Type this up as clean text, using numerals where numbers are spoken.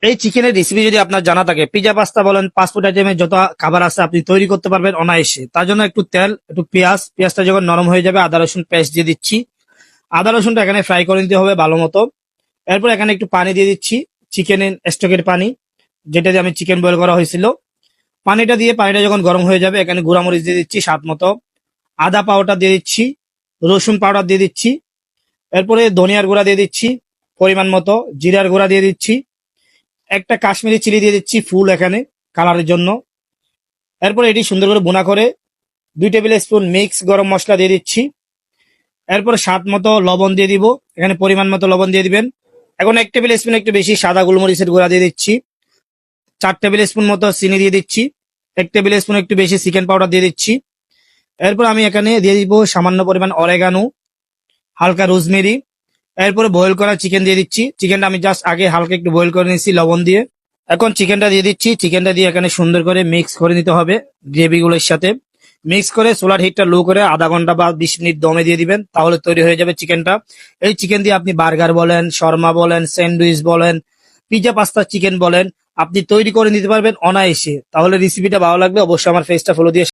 এই চিকেনের রেসিপি যদি আপনার জানা থাকে, পিজা পাস্তা বলেন, ফাস্টফুড আইটেমের যত খাবার আছে আপনি তৈরি করতে পারবেন অনায়াসে। তার জন্য একটু তেল, একটু পেঁয়াজটা যখন নরম হয়ে যাবে আদা রসুন পেস্ট দিয়ে দিচ্ছি। আদা রসুনটা এখানে ফ্রাই করে নিতে হবে ভালো মতো। এরপর এখানে একটু পানি দিয়ে দিচ্ছি, চিকেনের স্টকের পানি, যেটা দিয়ে আমি চিকেন বয়েল করা হয়েছিল। পানিটা যখন গরম হয়ে যাবে এখানে গুঁড়ামরিচ দিয়ে দিচ্ছি স্বাদ মতো, আদা পাউডার দিয়ে দিচ্ছি, রসুন পাউডার দিয়ে দিচ্ছি, এরপরে ধনিয়ার গুঁড়া দিয়ে দিচ্ছি পরিমাণ মতো, জিরার গুঁড়া দিয়ে দিচ্ছি, একটা কাশ্মীরি চিলি দিয়ে দিচ্ছি ফুল এখানে কালারের জন্য। এরপর এটি সুন্দর করে বোনা করে 2 টেবিল স্পুন মিক্স গরম মশলা দিয়ে দিচ্ছি। এরপর স্বাদ মতো লবণ দিয়ে দিব, এখানে পরিমাণ মতো লবণ দিয়ে দিবেন। এখন 1 টেবিল স্পুন একটু বেশি সাদা গোলমরিচের গুঁড়া দিয়ে দিচ্ছি, 4 টেবিল স্পুন মতো চিনি দিয়ে দিচ্ছি, 1 টেবিল স্পুন একটু বেশি চিকেন পাউডার দিয়ে দিচ্ছি। এরপর আমি এখানে দিয়ে দিব সামান্য পরিমাণ অরেগানো, হালকা রোজমেরি। এরপরে বয়েল করা চিকেন দিয়ে দিচ্ছি, চিকেনটা আমি জাস্ট আগে হালকা একটু বয়েল করে নিয়েছি লবণ দিয়ে। এখন চিকেনটা দিয়ে দিচ্ছি, চিকেনটা দিয়ে এখানে সুন্দর করে মিক্স করে নিতে হবে গ্রেভিগুলোর সাথে। মিক্স করে চুলার হিটটা লো করে আধা ঘন্টা বা 20 মিনিট দমে দিয়ে দিবেন, তাহলে তৈরি হয়ে যাবে চিকেনটা। এই চিকেন দিয়ে আপনি বার্গার বলেন, শর্মা বলেন, স্যান্ডউইচ বলেন, পিজা পাস্তা চিকেন বলেন, আপনি তৈরি করে নিতে পারবেন অনায়াসে। তাহলে রেসিপিটা ভালো লাগলে অবশ্যই আমার পেজটা ফলো দিয়ে